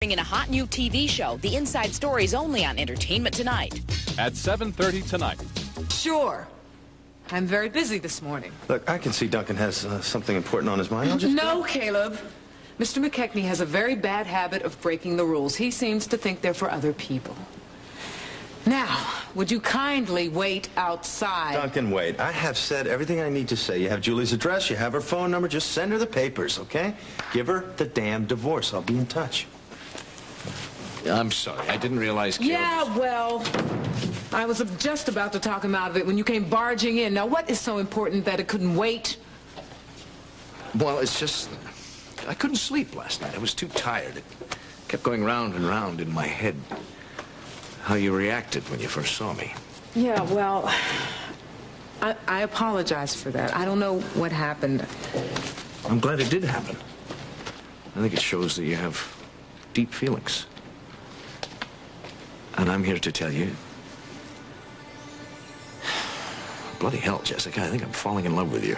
In a hot new TV show, The Inside Story is only on Entertainment Tonight. At 7:30 tonight. Sure. I'm very busy this morning. Look, I can see Duncan has something important on his mind. I'll just... No, Caleb. Mr. McKechnie has a very bad habit of breaking the rules. He seems to think they're for other people. Now, would you kindly wait outside? Duncan, wait. I have said everything I need to say. You have Julie's address, you have her phone number. Just send her the papers, okay? Give her the damn divorce. I'll be in touch. I'm sorry. I didn't realize... Yeah, well, I was just about to talk him out of it when you came barging in. Now, what is so important that it couldn't wait? Well, it's just... I couldn't sleep last night. I was too tired. It kept going round and round in my head. How you reacted when you first saw me. Yeah, well, I apologize for that. I don't know what happened. I'm glad it did happen. I think it shows that you have deep feelings. And I'm here to tell you... Bloody hell, Jessica, I think I'm falling in love with you.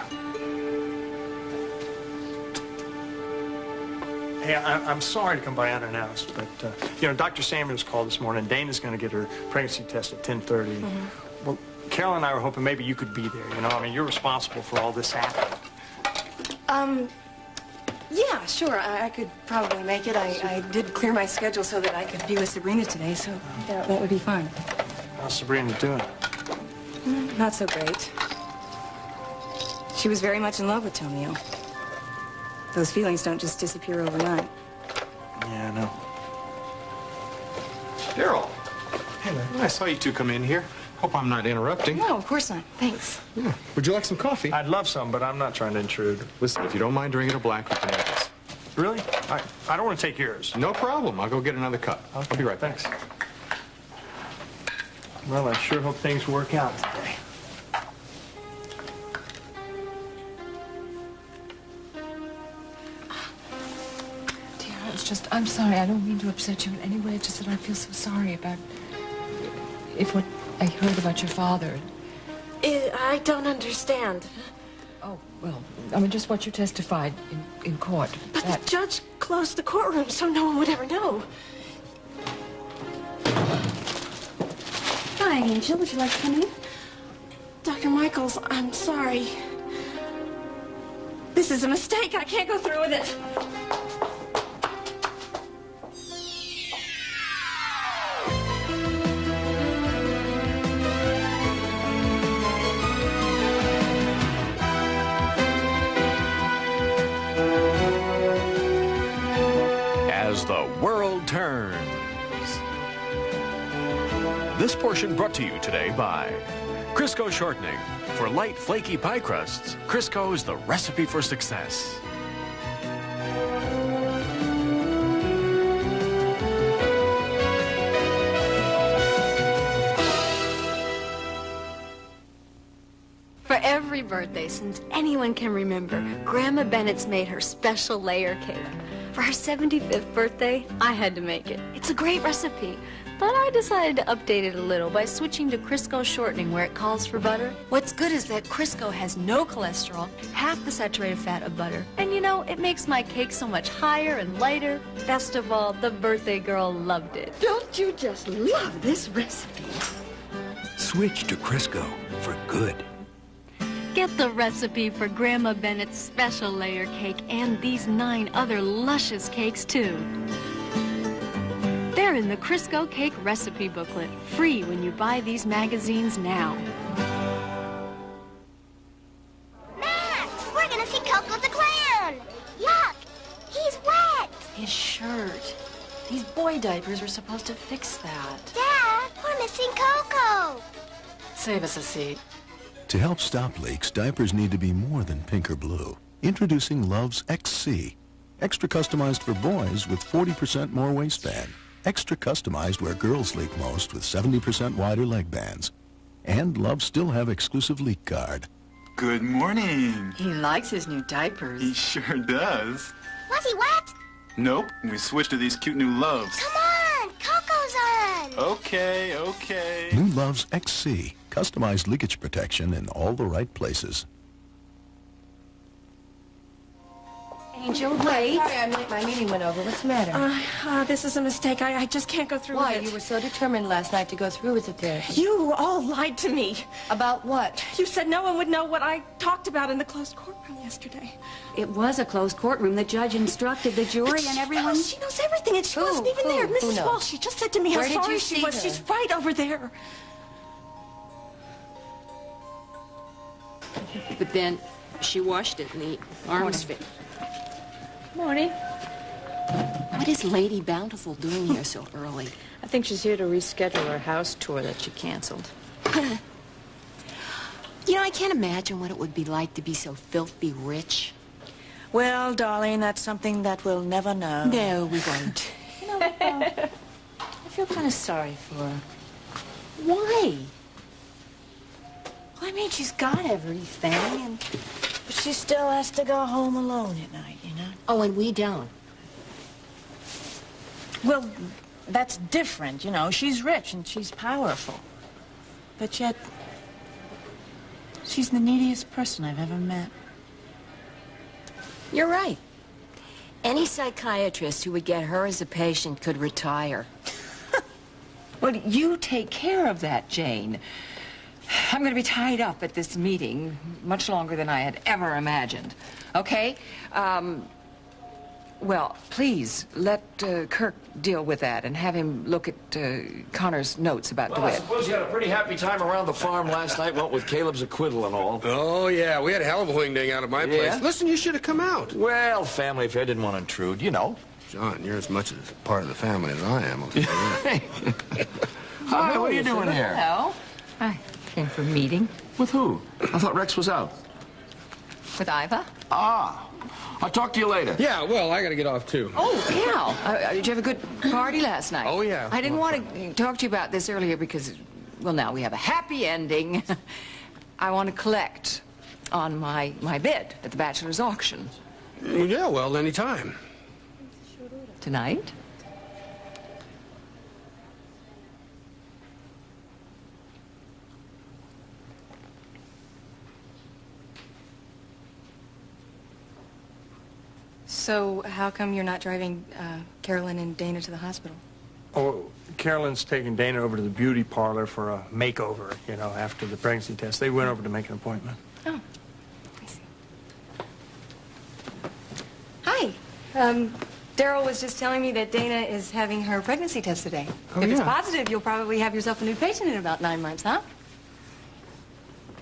Hey, I'm sorry to come by unannounced, but, you know, Dr. Samuels called this morning. Dana's going to get her pregnancy test at 10:30. Mm-hmm. Well, Carol and I were hoping maybe you could be there, you know? I mean, you're responsible for all this happening. Yeah, sure. I could probably make it. I did clear my schedule so that I could be with Sabrina today, so that would be fine. How's Sabrina doing? Not so great. She was very much in love with Tomio. Those feelings don't just disappear overnight. Yeah, I know. Daryl. Hey, man. I saw you two come in here. Hope I'm not interrupting. No, of course not. Thanks. Yeah. Would you like some coffee? I'd love some, but I'm not trying to intrude. Listen, if you don't mind drinking a black, you can have this. Really? I don't want to take yours. No problem. I'll go get another cup. Okay. I'll be right back. Thanks. Well, I sure hope things work out today. I'm sorry, I don't mean to upset you in any way. It's just that I feel so sorry about what I heard about your father. I don't understand. Oh, well, I mean, just what you testified in court. But the judge closed the courtroom so no one would ever know. Hi, Angel. Would you like to come in? Dr. Michaels, I'm sorry. This is a mistake. I can't go through with it. As the world turns. This portion brought to you today by Crisco Shortening. For light, flaky pie crusts, Crisco is the recipe for success. For every birthday since anyone can remember, Grandma Bennett's made her special layer cake. For her 75th birthday, I had to make it. It's a great recipe, but I decided to update it a little by switching to Crisco Shortening where it calls for butter. What's good is that Crisco has no cholesterol, half the saturated fat of butter. And you know, it makes my cake so much higher and lighter. Best of all, the birthday girl loved it. Don't you just love this recipe? Switch to Crisco for good. Get the recipe for Grandma Bennett's special layer cake and these 9 other luscious cakes, too. They're in the Crisco Cake Recipe Booklet, free when you buy these magazines now. Max, we're gonna see Coco the Clown. Look, he's wet. His shirt. These boy diapers were supposed to fix that. Dad, we're missing Coco. Save us a seat. To help stop leaks, diapers need to be more than pink or blue. Introducing Love's XC. Extra customized for boys with 40% more waistband. Extra customized where girls leak most with 70% wider leg bands. And Love still have exclusive leak guard. Good morning. He likes his new diapers. He sure does. Was he wet? Nope, we switched to these cute new Loves. Come on, Coco's on. Okay. New Love's XC. Customized leakage protection in all the right places. Angel, wait. Sorry, I'm late. My meeting went over. What's the matter? This is a mistake. I just can't go through Why? with it. You were so determined last night to go through with the therapy. You all lied to me. About what? You said no one would know what I talked about in the closed courtroom yesterday. It was a closed courtroom. The judge instructed the jury and everyone... She knows everything, and she wasn't even there. Mrs. Walsh, she just said to me how Where did sorry you she see was. her? She's right over there. But then she washed it and the arms fit. Morning. What is Lady Bountiful doing here so early? I think she's here to reschedule her house tour that she canceled. You know, I can't imagine what it would be like to be so filthy rich. Well, darling, that's something that we'll never know. No, we won't. You know, I feel kind of sorry for her. Why? Well, I mean, she's got everything, but she still has to go home alone at night, you know? Oh, and we don't. Well, that's different, you know. She's rich and she's powerful. But yet, she's the neediest person I've ever met. You're right. Any psychiatrist who would get her as a patient could retire. Well, you take care of that, Jane. I'm going to be tied up at this meeting much longer than I had ever imagined. Okay? Well, please, let Kirk deal with that and have him look at Connor's notes about Well, I DeWitt. suppose you had a pretty happy time around the farm last night, what with Caleb's acquittal and all. Oh, yeah, we had a hell of a wing out of my place. Listen, you should have come out. Well, family affair, didn't want to intrude, you know. John, you're as much a part of the family as I am. Okay? Hi, what are you doing here? Hello. I came for a meeting. With who? I thought Rex was out. With Iva? Ah. I'll talk to you later. Yeah, well, I got to get off, too. Oh, Cal, did you have a good party last night? Oh, yeah. I didn't want to talk to you about this earlier because, well, now we have a happy ending. I want to collect on my bid at the bachelor's auction. Yeah, well, anytime. Tonight? So how come you're not driving Carolyn and Dana to the hospital? Oh, Carolyn's taking Dana over to the beauty parlor for a makeover, you know, after the pregnancy test. They went over to make an appointment. Oh, I see. Hi. Daryl was just telling me that Dana is having her pregnancy test today. Oh, if it's yeah. positive, you'll probably have yourself a new patient in about 9 months, huh?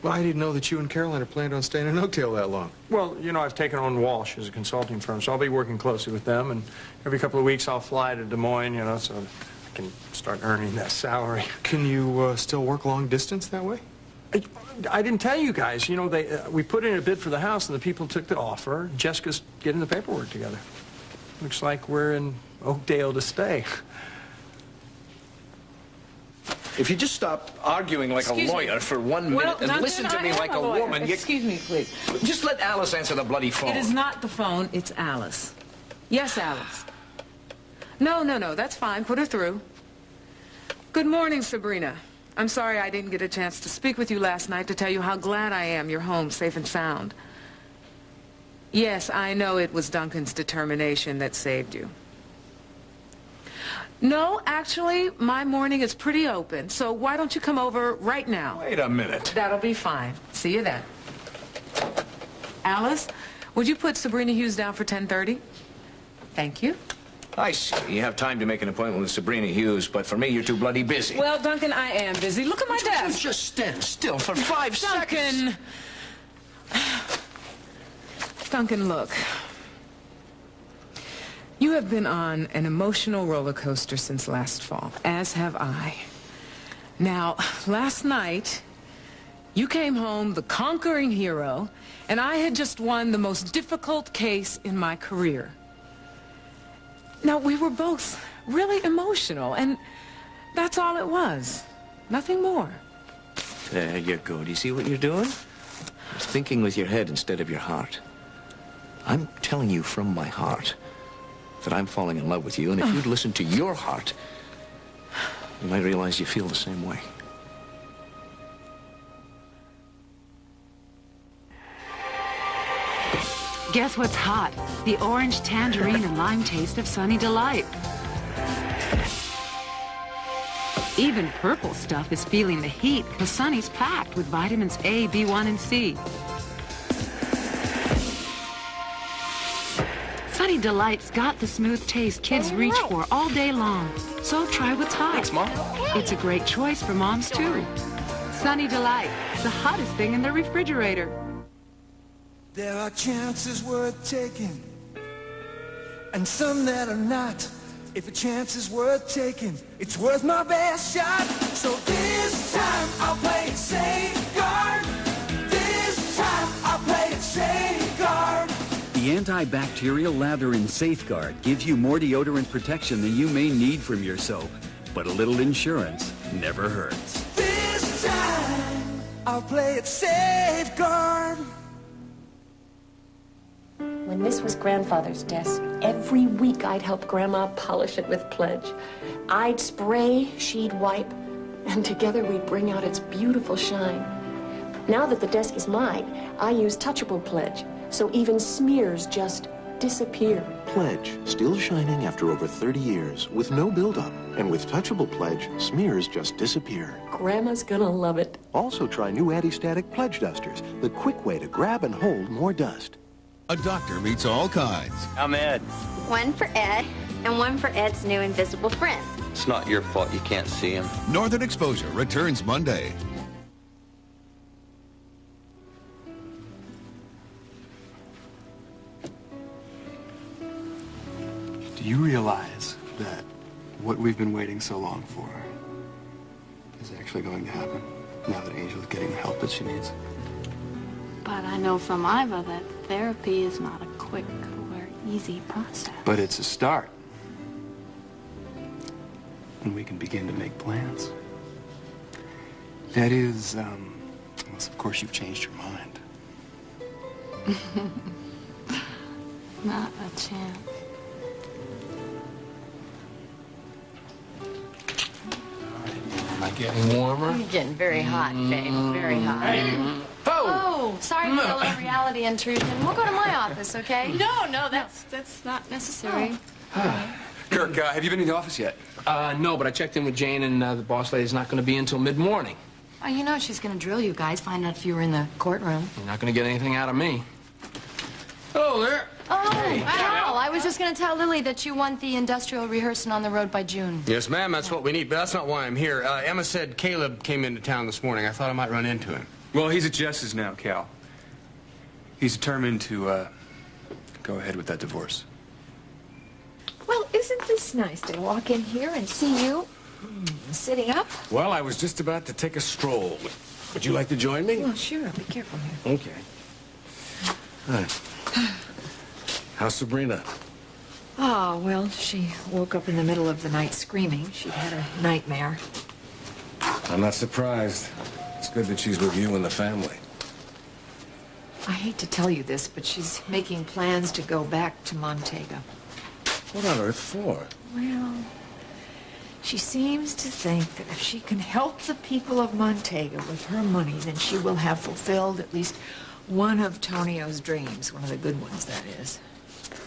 Well, I didn't know that you and Caroline are planned on staying in Oakdale that long. Well, you know, I've taken on Walsh as a consulting firm, so I'll be working closely with them, and every couple of weeks I'll fly to Des Moines, you know, so I can start earning that salary. Can you still work long distance that way? I didn't tell you guys, you know, we put in a bid for the house, and the people took the offer. Jessica's getting the paperwork together. Looks like we're in Oakdale to stay. If you just stop arguing like Excuse a lawyer me. for 1 minute and Duncan, listen to me I am like a lawyer. woman, Excuse me, please. Just let Alice answer the bloody phone. It is not the phone, it's Alice. Yes, Alice. No, that's fine. Put her through. Good morning, Sabrina. I'm sorry I didn't get a chance to speak with you last night to tell you how glad I am you're home safe and sound. Yes, I know it was Duncan's determination that saved you. No, actually, my morning is pretty open, so why don't you come over right now? Wait a minute. That'll be fine. See you then. Alice, would you put Sabrina Hughes down for 10:30? Thank you. I see. You have time to make an appointment with Sabrina Hughes, but for me, you're too bloody busy. Well, Duncan, I am busy. Look at my desk. Just stand still for 5 seconds. Duncan, look. You have been on an emotional roller coaster since last fall, as have I. Now, last night, you came home the conquering hero, and I had just won the most difficult case in my career. Now, we were both really emotional, and that's all it was. Nothing more. There you go. Do you see what you're doing? It's thinking with your head instead of your heart. I'm telling you from my heart that I'm falling in love with you, and if you'd listen to your heart, you might realize you feel the same way. Guess what's hot? The orange, tangerine, and lime taste of Sunny Delight. Even purple stuff is feeling the heat because Sunny's packed with vitamins A, B1, and C. Sunny Delight's got the smooth taste kids reach for all day long. So try what's hot. Thanks, Mom. It's a great choice for moms, too. Sunny Delight, the hottest thing in the refrigerator. There are chances worth taking, and some that are not. If a chance is worth taking, it's worth my best shot. So this time I'll play it safeguard. This time I'll play it safeguard. The antibacterial lather in Safeguard gives you more deodorant protection than you may need from your soap. But a little insurance never hurts. This time I'll play it safeguard. When this was Grandfather's desk, every week I'd help Grandma polish it with Pledge. I'd spray, she'd wipe, and together we'd bring out its beautiful shine. Now that the desk is mine, I use touchable Pledge, so even smears just disappear. Pledge, still shining after over 30 years, with no buildup. And with touchable Pledge, smears just disappear. Grandma's gonna love it. Also try new anti-static Pledge dusters, the quick way to grab and hold more dust. A doctor meets all kinds. I'm Ed. One for Ed, and one for Ed's new invisible friend. It's not your fault you can't see him. Northern Exposure returns Monday. Do you realize that what we've been waiting so long for is actually going to happen now that Angel's getting the help that she needs? But I know from Iva that therapy is not a quick or easy process. But it's a start. And we can begin to make plans. That is, unless of course you've changed your mind. Not a chance. Am I getting warmer? You're getting very hot, babe. Very hot. Oh, sorry for the little reality intrusion. We'll go to my office, okay? No, that's not necessary. Kirk, have you been in the office yet? No, but I checked in with Jane, and the boss lady's not going to be until mid-morning. Oh, you know she's going to drill you guys, find out if you were in the courtroom. You're not going to get anything out of me. Hello there. Oh, Cal, I was just going to tell Lily that you want the industrial rehearsing on the road by June. Yes, ma'am, that's what we need, but that's not why I'm here. Emma said Caleb came into town this morning. I thought I might run into him. Well, he's at Jess's now, Cal. He's determined to, go ahead with that divorce. Well, isn't this nice to walk in here and see you sitting up? Well, I was just about to take a stroll. Would you like to join me? Well, sure. Be careful here. Okay. How's Sabrina? Oh, well, she woke up in the middle of the night screaming. She'd had a nightmare. I'm not surprised. It's good that she's with you and the family. I hate to tell you this, but she's making plans to go back to Montego. What on earth for? Well, she seems to think that if she can help the people of Montego with her money, then she will have fulfilled at least one of Tonio's dreams. One of the good ones, that is.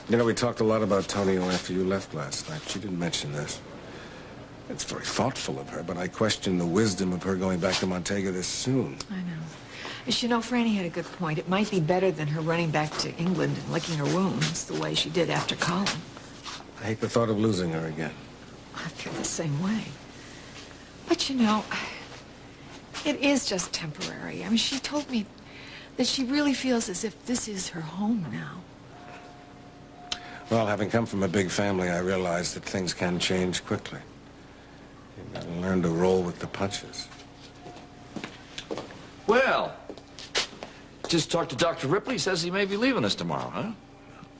You know, we talked a lot about Tonio after you left last night. She didn't mention this. It's very thoughtful of her, but I question the wisdom of her going back to Montego this soon. I know. As you know, Franny had a good point. It might be better than her running back to England and licking her wounds the way she did after Colin. I hate the thought of losing her again. I feel the same way. But you know, it is just temporary. I mean, she told me that she really feels as if this is her home now. Well, having come from a big family, I realized that things can change quickly. You've got to learn to roll with the punches. Well, just talked to Dr. Ripley. Says he may be leaving us tomorrow, huh?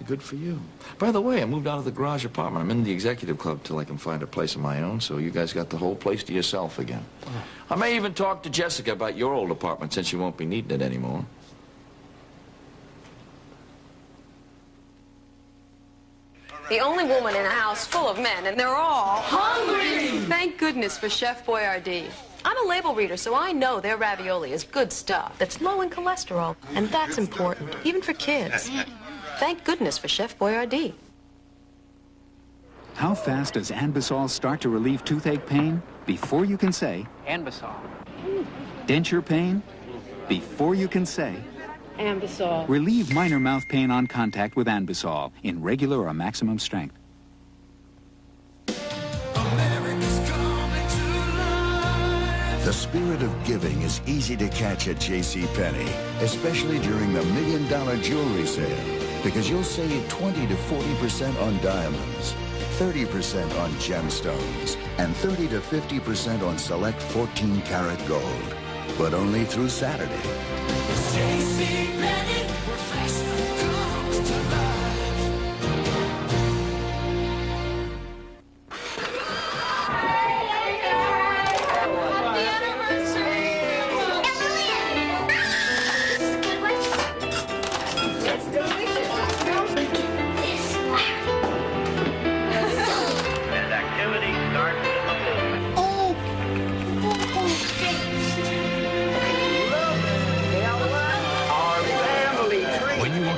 Good for you. By the way, I moved out of the garage apartment. I'm in the executive club till I can find a place of my own, so you guys got the whole place to yourself again. I may even talk to Jessica about your old apartment since you won't be needing it anymore. The only woman in a house full of men, and they're all hungry. Thank goodness for Chef Boyardee. I'm a label reader, so I know their ravioli is good stuff that's low in cholesterol, and that's important, even for kids. Thank goodness for Chef Boyardee. How fast does Anbesol start to relieve toothache pain? Before you can say... Anbesol. Denture pain? Before you can say... Anbesol. Relieve minor mouth pain on contact with Anbesol in regular or maximum strength. The spirit of giving is easy to catch at JCPenney, especially during the $1 Million Jewelry Sale, because you'll save 20 to 40% on diamonds, 30% on gemstones, and 30 to 50% on select 14-karat gold. But only through Saturday. JCPenney, where fashion comes to life.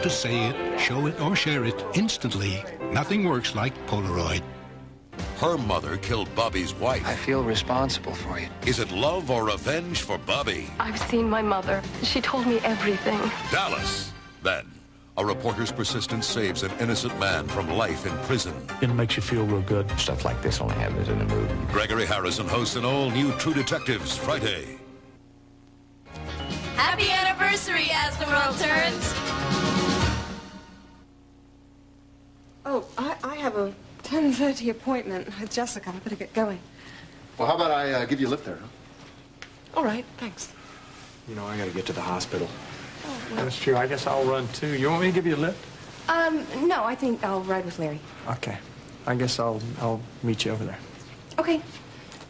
To say it, show it, or share it instantly. Nothing works like Polaroid. Her mother killed Bobby's wife. I feel responsible for you. Is it love or revenge for Bobby? I've seen my mother. She told me everything. Dallas. Then, a reporter's persistence saves an innocent man from life in prison. It makes you feel real good. Stuff like this only happens in a movie. Gregory Harrison hosts an all-new True Detectives Friday. Happy anniversary as the world turns. Oh, I have a 10:30 appointment with Jessica. I better get going. Well, how about I give you a lift there, huh? All right, thanks. You know, I gotta get to the hospital. Oh, well. That's true. I guess I'll run too. You want me to give you a lift? No, I think I'll ride with Larry. Okay. I guess I'll meet you over there. Okay.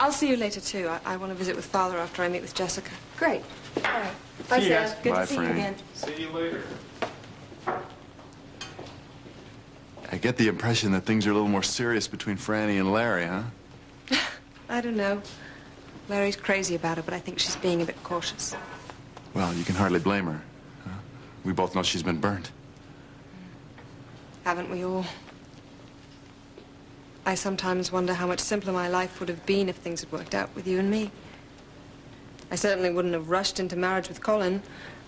I'll see you later, too. I want to visit with Father after I meet with Jessica. Great. All right. Bye, See you Sam. guys. Good Bye, to see you Frank. again. See you later. I get the impression that things are a little more serious between Franny and Larry, huh? I don't know. Larry's crazy about her, but I think she's being a bit cautious. Well, you can hardly blame her. Huh? We both know she's been burned. Haven't we all? I sometimes wonder how much simpler my life would have been if things had worked out with you and me. I certainly wouldn't have rushed into marriage with Colin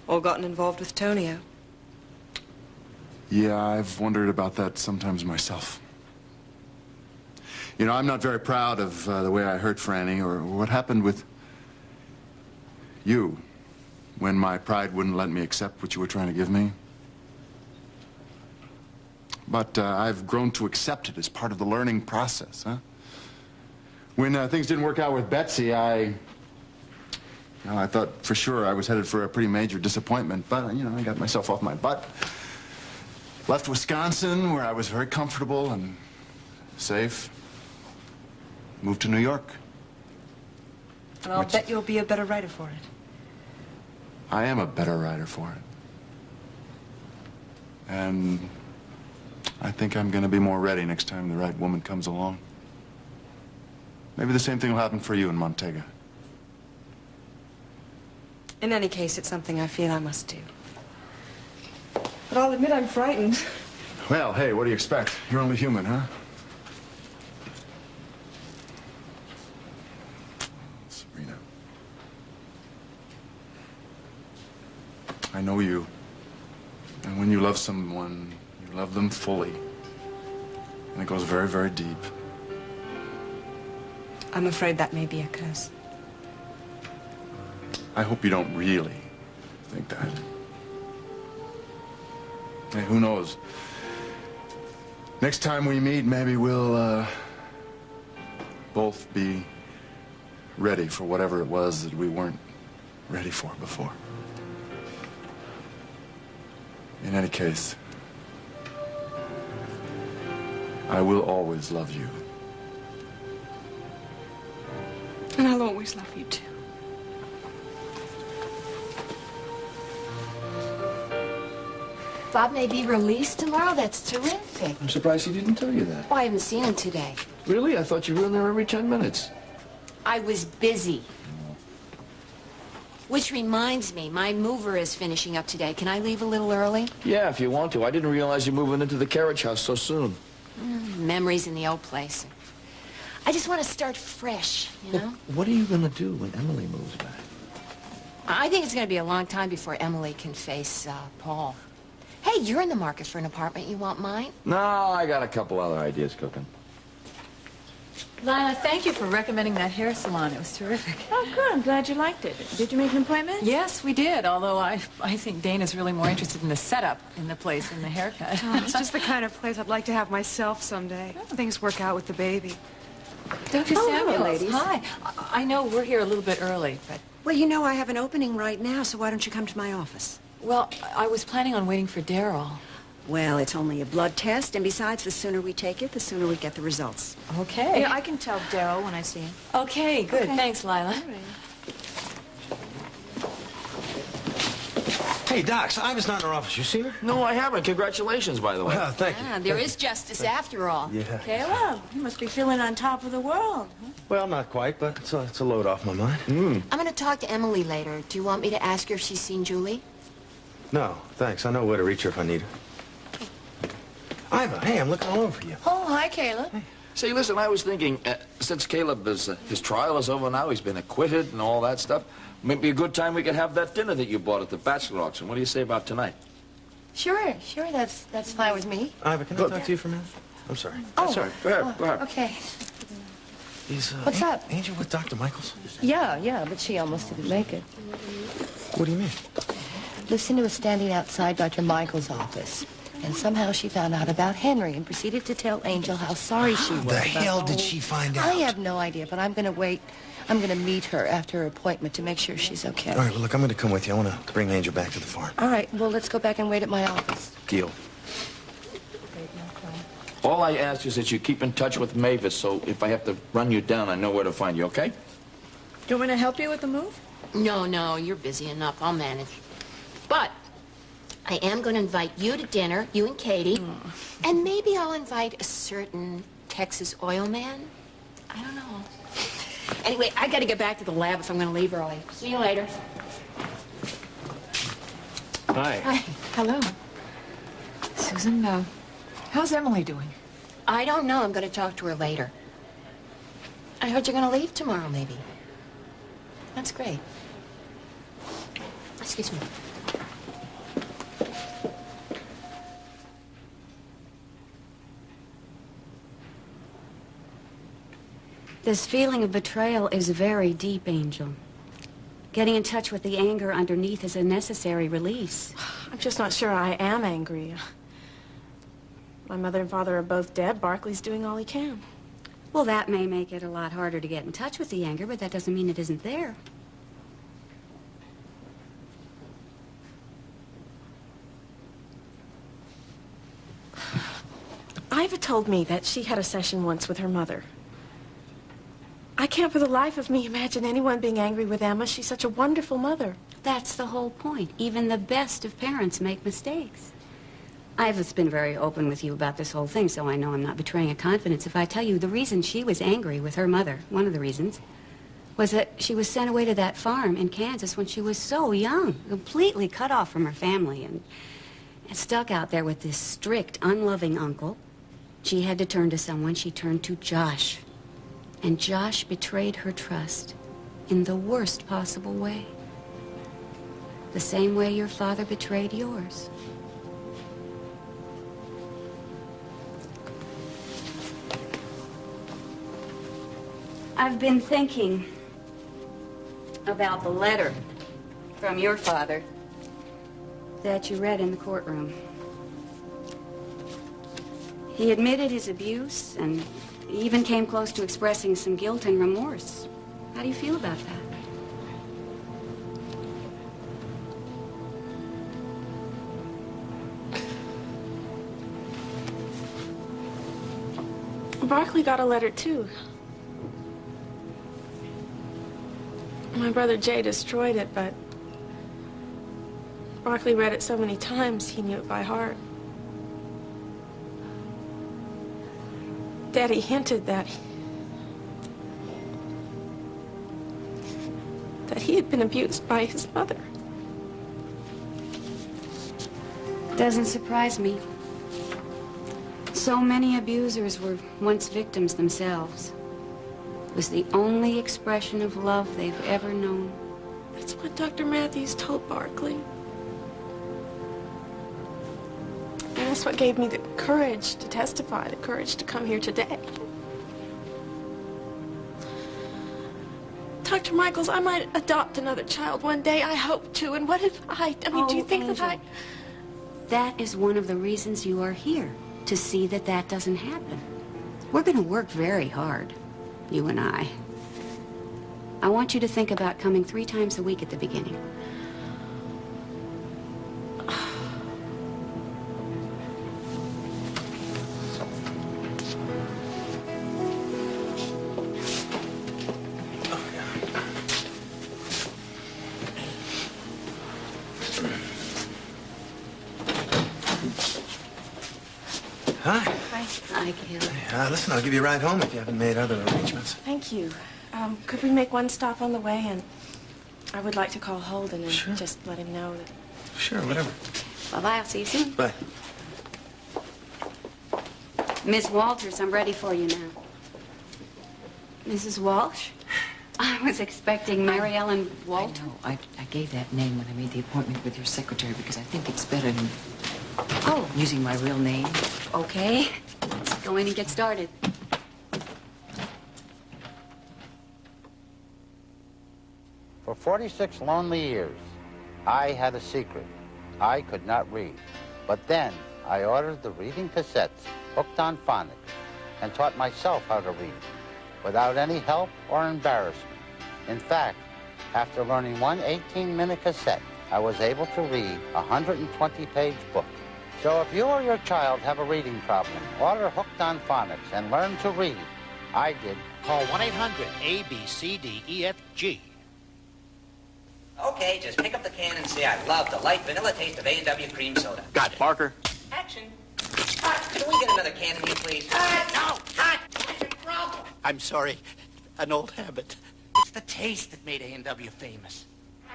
or gotten involved with Tonio. Yeah, I've wondered about that sometimes myself. You know, I'm not very proud of the way I hurt Franny or what happened with you when my pride wouldn't let me accept what you were trying to give me. But I've grown to accept it as part of the learning process, huh? When things didn't work out with Betsy, I thought for sure I was headed for a pretty major disappointment, but, you know, I got myself off my butt. Left Wisconsin, where I was very comfortable and safe. Moved to New York. And I'll bet you'll be a better writer for it. I am a better writer for it. And I think I'm going to be more ready next time the right woman comes along. Maybe the same thing will happen for you in Montega. In any case, it's something I feel I must do. But I'll admit I'm frightened. Well, hey, what do you expect? You're only human, huh? Serena. I know you. And when you love someone, you love them fully. And it goes very, very deep. I'm afraid that may be a curse. I hope you don't really think that. Hey, who knows? Next time we meet, maybe we'll, both be ready for whatever it was that we weren't ready for before. In any case, I will always love you. And I'll always love you, too. Bob may be released tomorrow. That's terrific. I'm surprised he didn't tell you that. Oh, I haven't seen him today. Really? I thought you were in there every 10 minutes. I was busy. Which reminds me, my mover is finishing up today. Can I leave a little early? Yeah, if you want to. I didn't realize you're moving into the carriage house so soon. Memories in the old place. I just want to start fresh, you know? What are you going to do when Emily moves back? I think it's going to be a long time before Emily can face Paul. Hey, you're in the market for an apartment. You want mine? No, I got a couple other ideas cooking. Lila, thank you for recommending that hair salon. It was terrific. Oh, good. I'm glad you liked it. Did you make an appointment? Yes, we did, although I think Dana's really more interested in the setup in the place than the haircut. Oh, it's just the kind of place I'd like to have myself someday. Things work out with the baby. Dr. Oh, Samuels, hello, ladies. hi. I know we're here a little bit early, but... Well, you know I have an opening right now, so why don't you come to my office? Well, I was planning on waiting for Daryl. Well, it's only a blood test, and besides, the sooner we take it, the sooner we get the results. Okay. Yeah, I can tell Daryl when I see him. Okay, good. Okay. Thanks, Lila. Hey, Doc, Iva's not in her office. You see her? No, I haven't. Congratulations, by the way. Well, thank you. Ah, there is justice after all. Yeah. Caleb, you must be feeling on top of the world. Huh? Well, not quite, but it's a load off my mind. I'm going to talk to Emily later. Do you want me to ask her if she's seen Julie? No, thanks. I know where to reach her if I need her. Iva, hey, I'm looking all over for you. Oh, hi, Caleb. Hey. Say, listen, I was thinking, since Caleb is, his trial is over now, he's been acquitted and all that stuff, maybe a good time we could have that dinner that you bought at the bachelor auction. What do you say about tonight? Sure, that's fine with me. Iva, can I talk to you for a minute? I'm sorry. Oh, That's all right. Go ahead, go ahead. Okay. Is, What's up? Angel with Dr. Michaels? Yeah, but she almost didn't make it. What do you mean? Lucinda was standing outside Dr. Michael's office, and somehow she found out about Henry and proceeded to tell Angel how sorry she was. The hell about did she find out? I have no idea, but I'm going to wait. I'm going to meet her after her appointment to make sure she's okay. All right, well, look, I'm going to come with you. I want to bring Angel back to the farm. All right, well, let's go back and wait at my office. Deal. All I ask is that you keep in touch with Mavis, so if I have to run you down, I know where to find you, okay? Do you want me to help you with the move? No, you're busy enough. I'll manage. But I am going to invite you to dinner, you and Katie, and maybe I'll invite a certain Texas oil man. I don't know. Anyway, I got to get back to the lab if I'm going to leave early. See you later. Hi. Hi. Hello. Susan, how's Emily doing? I don't know. I'm going to talk to her later. I heard you're going to leave tomorrow, maybe. That's great. Excuse me. This feeling of betrayal is very deep, Angel. Getting in touch with the anger underneath is a necessary release. I'm just not sure I am angry. My mother and father are both dead. Barkley's doing all he can. Well, that may make it a lot harder to get in touch with the anger, but that doesn't mean it isn't there. Iva told me that she had a session once with her mother. I can't for the life of me imagine anyone being angry with Emma. She's such a wonderful mother. That's the whole point. Even the best of parents make mistakes. Iva's been very open with you about this whole thing, so I know I'm not betraying a confidence if I tell you the reason she was angry with her mother, one of the reasons, was that she was sent away to that farm in Kansas when she was so young, completely cut off from her family, and stuck out there with this strict, unloving uncle. She had to turn to someone. She turned to Josh. And Josh betrayed her trust in the worst possible way. The same way your father betrayed yours. I've been thinking about the letter from your father that you read in the courtroom. He admitted his abuse and he even came close to expressing some guilt and remorse. How do you feel about that? Barkley got a letter, too. My brother Jay destroyed it, but Barkley read it so many times, he knew it by heart. Daddy hinted that that he had been abused by his mother. Doesn't surprise me. So many abusers were once victims themselves. It was the only expression of love they've ever known. That's what Dr. Matthews told Barkley. And that's what gave me the courage to testify, the courage to come here today. Dr. Michaels, I might adopt another child one day. I hope to. And what if I mean, do you think Angel, that that is one of the reasons you are here, to see that that doesn't happen. We're going to work very hard, you and I. I want you to think about coming 3 times a week at the beginning. Hi. Hi, Caleb. Listen, I'll give you a ride home if you haven't made other arrangements. Thank you. Could we make one stop on the way? And I would like to call Holden and just let him know that... Sure, whatever. Bye-bye, I'll see you soon. Bye. Miss Walters, I'm ready for you now. Mrs. Walsh? I was expecting Mary Ellen Walters. I gave that name when I made the appointment with your secretary because I think it's better than using my real name. Okay. Let's go in and get started. For 46 lonely years, I had a secret. I could not read. But then I ordered the reading cassettes, hooked on phonics, and taught myself how to read, without any help or embarrassment. In fact, after learning one 18-minute cassette, I was able to read a 120-page book. So if you or your child have a reading problem, order Hooked on Phonics and learn to read. I did. Call 1-800-ABCDEFG. Okay, just pick up the can and say, I love the light vanilla taste of A&W cream soda. Got it. Barker. Action. Can we get another can of you, please? No! Cut! What's your problem? I'm sorry. An old habit. It's the taste that made A&W famous.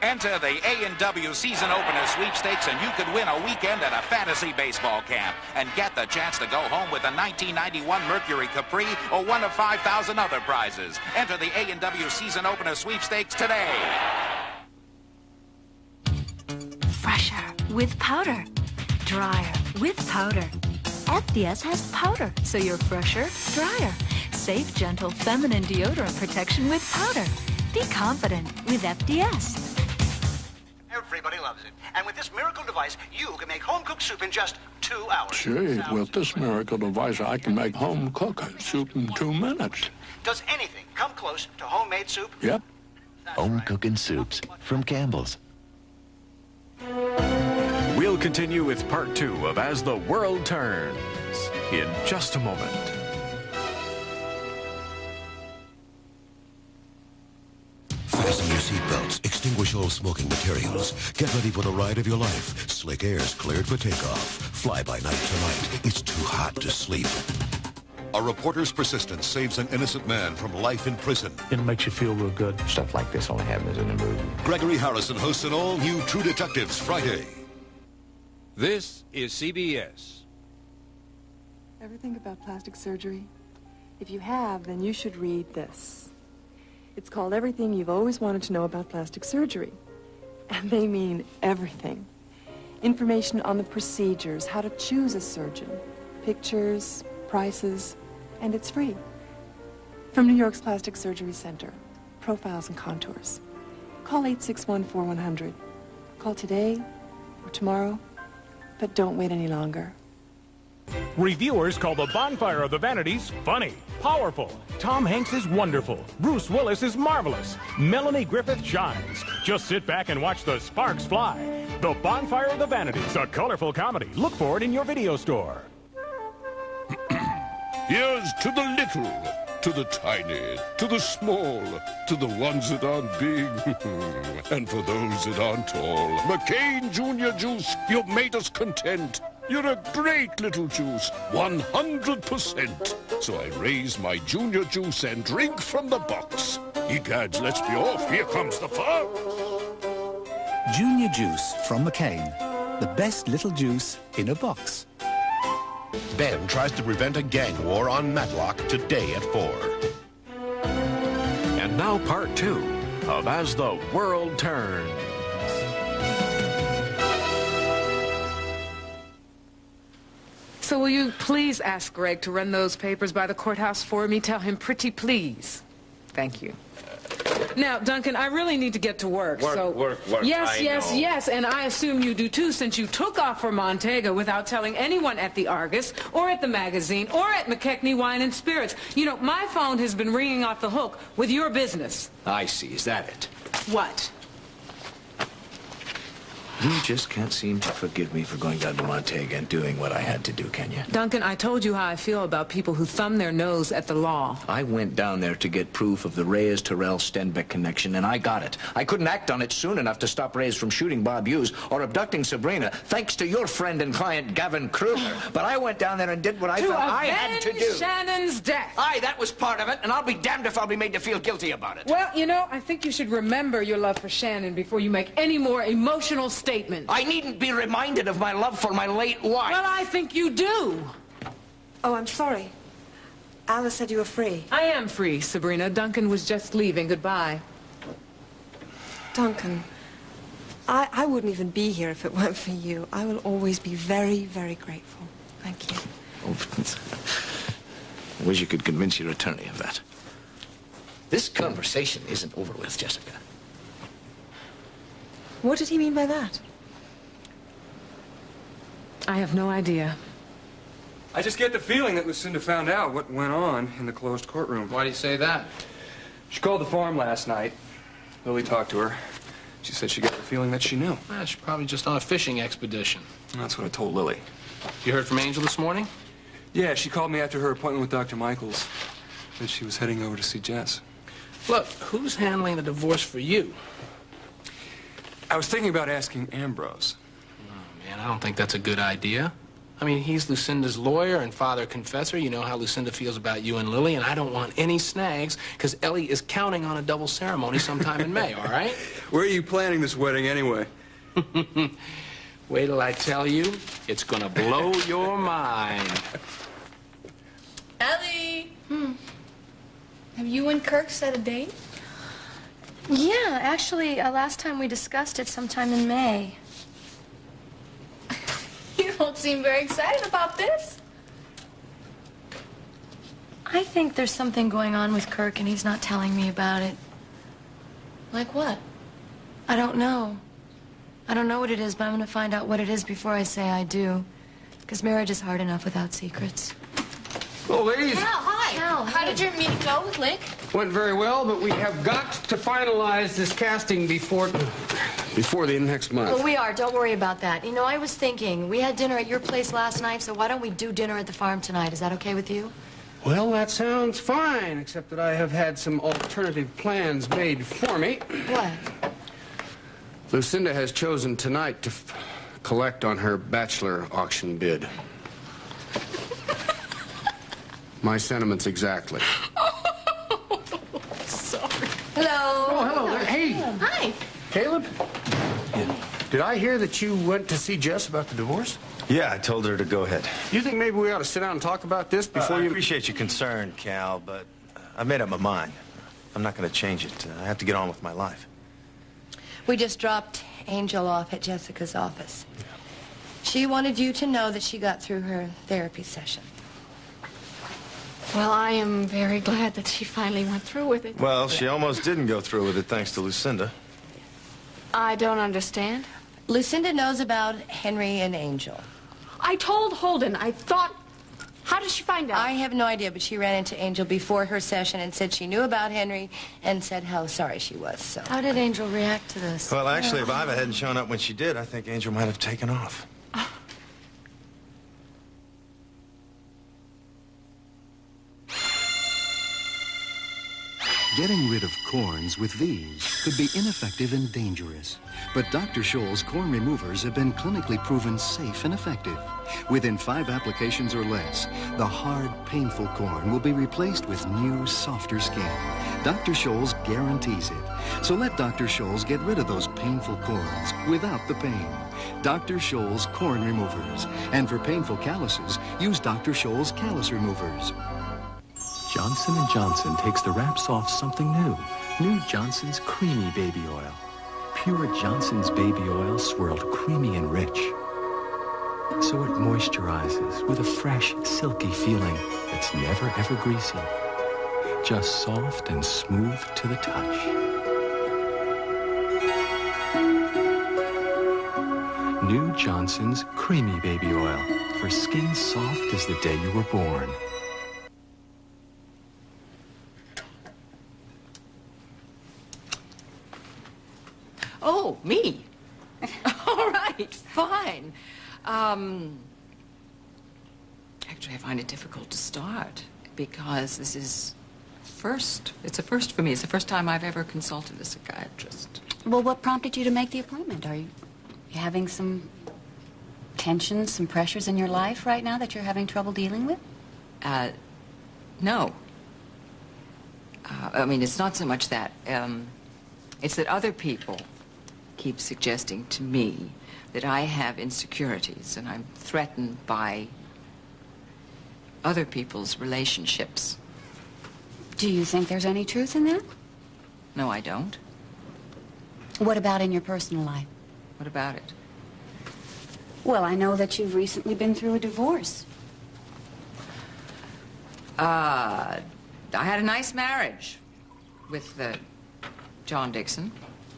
Enter the A&W Season Opener Sweepstakes and you could win a weekend at a fantasy baseball camp and get the chance to go home with a 1991 Mercury Capri or one of 5,000 other prizes. Enter the A&W Season Opener Sweepstakes today. Fresher with powder. Drier with powder. FDS has powder, so you're fresher, drier. Safe, gentle, feminine deodorant protection with powder. Be confident with FDS. Everybody loves it. And with this miracle device, you can make home-cooked soup in just 2 hours. Gee, with this miracle device, I can make home-cooked soup in 2 minutes. Does anything come close to homemade soup? Yep. Home cooking soups from Campbell's. We'll continue with part 2 of As the World Turns in just a moment. Fasten your seatbelts, extinguish all smoking materials. Get ready for the ride of your life. Slick Air's cleared for takeoff. Fly by night tonight. It's too hot to sleep. A reporter's persistence saves an innocent man from life in prison. It makes you feel real good. Stuff like this only happens in a movie. Gregory Harrison hosts an all-new True Detectives Friday. This is CBS. Ever think about plastic surgery? If you have, then you should read this. It's called Everything You've Always Wanted to Know About Plastic Surgery. And they mean everything. Information on the procedures, how to choose a surgeon, pictures, prices, and it's free. From New York's Plastic Surgery Center, Profiles and Contours. Call 861-4100. Call today or tomorrow, but don't wait any longer. Reviewers call The Bonfire of the Vanities funny, powerful. Tom Hanks is wonderful. Bruce Willis is marvelous. Melanie Griffith shines. Just sit back and watch the sparks fly. The Bonfire of the Vanities, a colorful comedy. Look for it in your video store. Here's to the little, to the tiny, to the small, to the ones that aren't big, and for those that aren't tall. McCain Junior Juice, you've made us content. You're a great little juice, 100%. So I raise my junior juice and drink from the box. Egads, let's be off. Here comes the fun. Junior Juice from McCain. The best little juice in a box. Ben tries to prevent a gang war on Matlock today at 4. And now part 2 of As the World Turns. So will you please ask Greg to run those papers by the courthouse for me? Tell him pretty please. Thank you. Now, Duncan, I really need to get to work. Work. Yes, yes, and I assume you do too, since you took off for Montego without telling anyone at the Argus, or at the magazine, or at McKechnie Wine and Spirits. You know, my phone has been ringing off the hook with your business. I see. Is that it? What? You just can't seem to forgive me for going down to Montego and doing what I had to do, can you? Duncan, I told you how I feel about people who thumb their nose at the law. I went down there to get proof of the Reyes-Terrell-Stenbeck connection, and I got it. I couldn't act on it soon enough to stop Reyes from shooting Bob Hughes or abducting Sabrina, thanks to your friend and client, Gavin Kruger. But I went down there and did what I felt I had to do. Shannon's death. Aye, that was part of it, and I'll be damned if I'll be made to feel guilty about it. Well, you know, I think you should remember your love for Shannon before you make any more emotional statements. I needn't be reminded of my love for my late wife. Well, I think you do. Oh, I'm sorry. Alice said you were free. I am free, Sabrina. Duncan was just leaving. Goodbye. Duncan, I wouldn't even be here if it weren't for you. I will always be very, very grateful. Thank you. I wish you could convince your attorney of that. This conversation isn't over with, Jessica. What did he mean by that? I have no idea. I just get the feeling that Lucinda found out what went on in the closed courtroom. Why do you say that? She called the farm last night. Lily talked to her. She said she got the feeling that she knew. Well, she's probably just on a fishing expedition. That's what I told Lily. You heard from Angel this morning? Yeah, she called me after her appointment with Dr. Michaels. Said she was heading over to see Jess. Look, who's handling the divorce for you? I was thinking about asking Ambrose. Man, I don't think that's a good idea. I mean, he's Lucinda's lawyer and father confessor. You know how Lucinda feels about you and Lily, and I don't want any snags because Ellie is counting on a double ceremony sometime in May, all right? Where are you planning this wedding anyway? Wait till I tell you. It's gonna blow your mind. Ellie! Have you and Kirk set a date? Yeah, actually, last time we discussed it sometime in May. You don't seem very excited about this. I think there's something going on with Kirk and he's not telling me about it. Like what? I don't know. I don't know what it is, but I'm going to find out what it is before I say I do. Because marriage is hard enough without secrets. Well, ladies. Cal, hi. Cal, How did your meeting go with Lick? Went very well, but we have got to finalize this casting before the next month. Well, we are. Don't worry about that. You know, I was thinking, we had dinner at your place last night, so why don't we do dinner at the farm tonight? Is that okay with you? Well, that sounds fine, except that I have had some alternative plans made for me. What? Lucinda has chosen tonight to collect on her bachelor auction bid. My sentiments exactly. Sorry. Hello. Oh, hello there. Hey. Hi. Caleb? Did I hear that you went to see Jess about the divorce? Yeah, I told her to go ahead. You think maybe we ought to sit down and talk about this before I you... appreciate your concern, Cal, but I've made up my mind. I'm not going to change it. I have to get on with my life. We just dropped Angel off at Jessica's office. She wanted you to know that she got through her therapy session. Well, I am very glad that she finally went through with it. Well, she almost didn't go through with it thanks to Lucinda. I don't understand. Lucinda knows about Henry and Angel. I told Holden. I thought... How did she find out? I have no idea, but she ran into Angel before her session and said she knew about Henry and said how sorry she was, so... How did Angel react to this? Well, actually, if Iva hadn't shown up when she did, I think Angel might have taken off. Getting rid of corns with these could be ineffective and dangerous. But Dr. Scholl's corn removers have been clinically proven safe and effective. Within 5 applications or less, the hard, painful corn will be replaced with new, softer skin. Dr. Scholl's guarantees it. So let Dr. Scholl's get rid of those painful corns without the pain. Dr. Scholl's corn removers. And for painful calluses, use Dr. Scholl's callus removers. Johnson & Johnson takes the wraps off something new. New Johnson's Creamy Baby Oil. Pure Johnson's Baby Oil swirled creamy and rich. So it moisturizes with a fresh, silky feeling that's never, ever greasy. Just soft and smooth to the touch. New Johnson's Creamy Baby Oil. For skin soft as the day you were born. Oh, me? All right, fine. Actually, I find it difficult to start because this is first. It's a first for me. It's the first time I've ever consulted a psychiatrist. Well, what prompted you to make the appointment? Are you having some tensions, some pressures in your life right now that you're having trouble dealing with? No. I mean, it's not so much that. It's that other people keep suggesting to me that I have insecurities and I'm threatened by other people's relationships. Do you think there's any truth in that? No, I don't. What about in your personal life? What about it? Well, I know that you've recently been through a divorce. I had a nice marriage with John Dixon.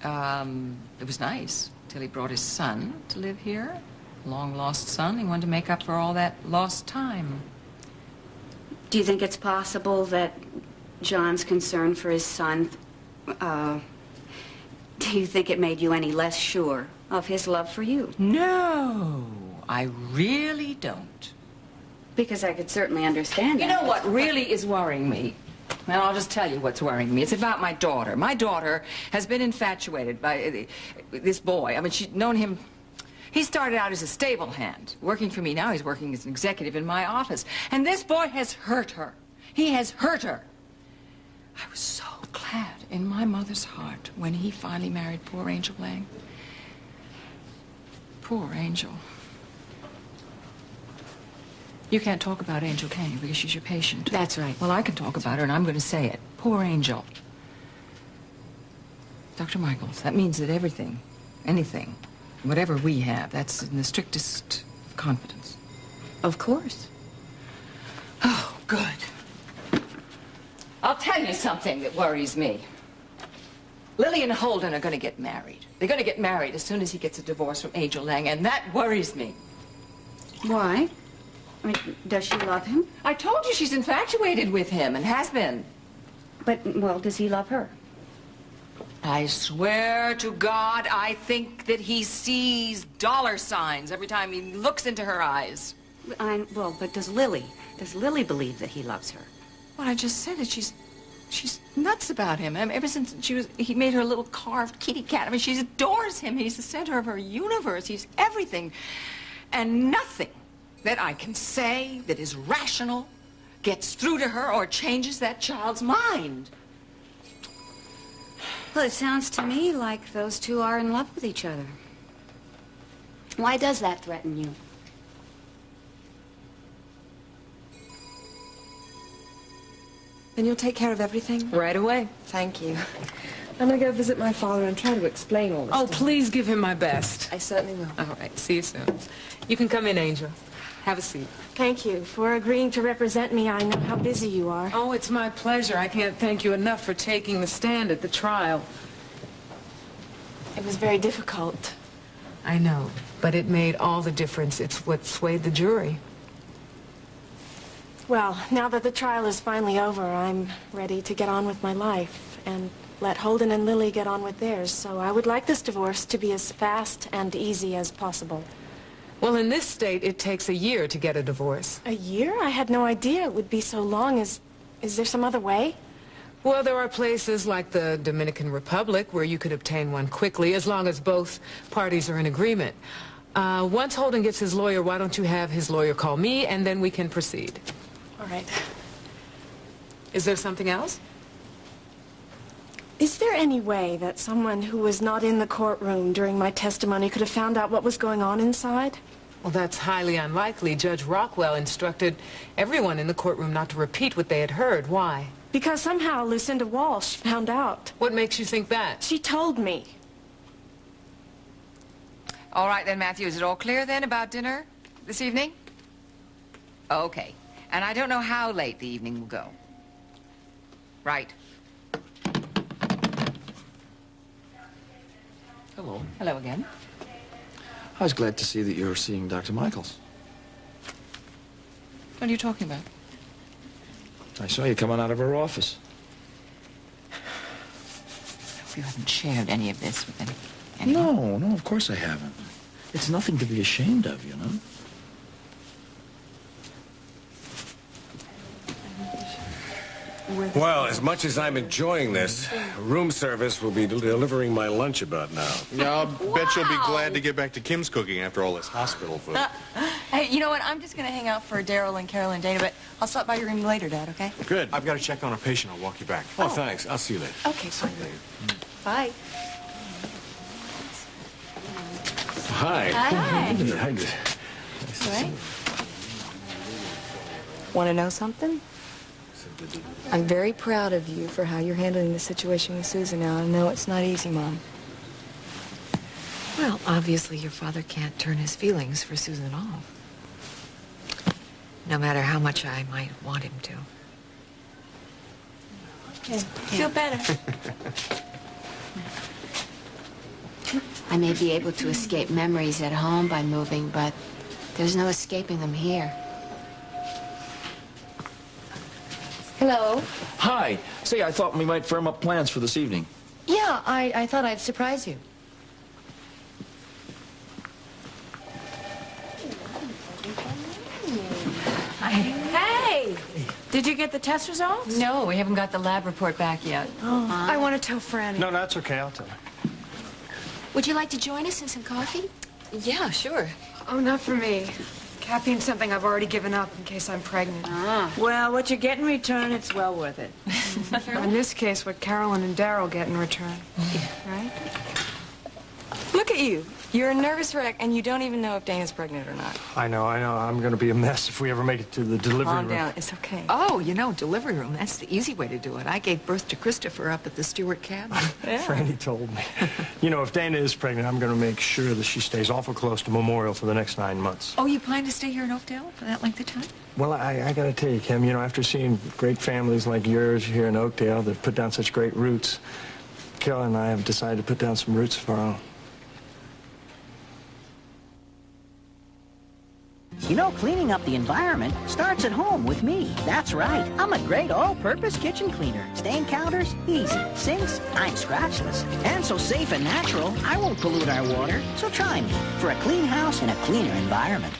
It was nice till he brought his son to live here. Long-lost son. He wanted to make up for all that lost time. Do you think it's possible that John's concern for his son, do you think it made you any less sure of his love for you? No, I really don't. Because I could certainly understand that. You know what really is worrying me? And I'll just tell you what's worrying me. It's about my daughter. My daughter has been infatuated by this boy. I mean, she's known him. He started out as a stable hand, working for me. Now he's working as an executive in my office. And this boy has hurt her. He has hurt her. I was so glad in my mother's heart when he finally married poor Angel Lang. Poor Angel. You can't talk about Angel, can you? Because she's your patient. That's right. Well, I can talk about her, and I'm going to say it. Poor Angel. Dr. Michaels, that means that everything, anything, whatever we have, that's in the strictest confidence. Of course. Oh, good. I'll tell you something that worries me. Lily and Holden are going to get married. They're going to get married as soon as he gets a divorce from Angel Lang, and that worries me. Why? I mean, does she love him? I told you she's infatuated with him and has been. But, well, does he love her? I swear to God, I think that he sees dollar signs every time he looks into her eyes. Well, but does Lily believe that he loves her? Well, I just said that she's nuts about him. I mean, ever since he made her a little carved kitty cat. I mean, she adores him. He's the center of her universe. He's everything. And nothing that I can say that is rational gets through to her or changes that child's mind. Well, it sounds to me like those two are in love with each other. Why does that threaten you? Then you'll take care of everything? Right away. Thank you. I'm going to go visit my father and try to explain all this. Oh, please give him my best. I certainly will. All right, see you soon. You can come in, Angel. Have a seat. Thank you for agreeing to represent me. I know how busy you are. Oh, it's my pleasure. I can't thank you enough for taking the stand at the trial. It was very difficult. I know, but it made all the difference. It's what swayed the jury. Well, now that the trial is finally over, I'm ready to get on with my life and let Holden and Lily get on with theirs. So I would like this divorce to be as fast and easy as possible. Well, in this state, it takes a year to get a divorce. A year? I had no idea it would be so long. Is there some other way? Well, there are places like the Dominican Republic where you could obtain one quickly as long as both parties are in agreement. Once Holden gets his lawyer, why don't you have his lawyer call me and then we can proceed. All right. Is there something else? Is there any way that someone who was not in the courtroom during my testimony could have found out what was going on inside? Well, that's highly unlikely. Judge Rockwell instructed everyone in the courtroom not to repeat what they had heard. Why? Because somehow Lucinda Walsh found out. What makes you think that? She told me. All right then, Matthew, is it all clear then about dinner this evening? Okay. And I don't know how late the evening will go. Right. Hello. Hello again. I was glad to see that you're seeing Dr. Michaels. What are you talking about? I saw you coming out of her office. I hope you haven't shared any of this with anyone. No, of course I haven't. It's nothing to be ashamed of, you know? Well, as much as I'm enjoying this, room service will be delivering my lunch about now. Yeah, I'll bet you'll be glad to get back to Kim's cooking after all this hospital food. Hey, you know what? I'm just going to hang out for Daryl and Carol and Dana, but I'll stop by your room later, Dad, okay? Good. I've got to check on a patient. I'll walk you back. Oh, thanks. I'll see you later. Okay, fine. Bye. Hi. Hi. Hi. Want to know something? I'm very proud of you for how you're handling the situation with Susan now. I know it's not easy, Mom. Well, obviously your father can't turn his feelings for Susan off. No matter how much I might want him to. Okay. Feel better. I may be able to escape memories at home by moving, but there's no escaping them here. Hello. Hi. Say, I thought we might firm up plans for this evening. Yeah, I thought I'd surprise you. Hey! Did you get the test results? No, we haven't got the lab report back yet. Oh, I want to tell Franny. No, that's okay. I'll tell her. Would you like to join us in some coffee? Yeah, sure. Oh, not for me. Caffeine's something I've already given up in case I'm pregnant. Well, what you get in return, it's well worth it. In this case, what Carolyn and Daryl get in return. Right? Look at you. You're a nervous wreck, and you don't even know if Dana's pregnant or not. I know. I'm going to be a mess if we ever make it to the delivery room. Calm down. It's okay. Oh, you know, delivery room, that's the easy way to do it. I gave birth to Christopher up at the Stewart cabin. Yeah. Franny told me. You know, if Dana is pregnant, I'm going to make sure that she stays awful close to Memorial for the next 9 months. Oh, you plan to stay here in Oakdale for that length of time? Well, I got to tell you, Kim, you know, after seeing great families like yours here in Oakdale that put down such great roots, Carol and I have decided to put down some roots of our own. You know, cleaning up the environment starts at home with me. That's right. I'm a great all-purpose kitchen cleaner. Stain counters, easy. Sinks, I'm scratchless. And so safe and natural, I won't pollute our water. So try me for a clean house and a cleaner environment.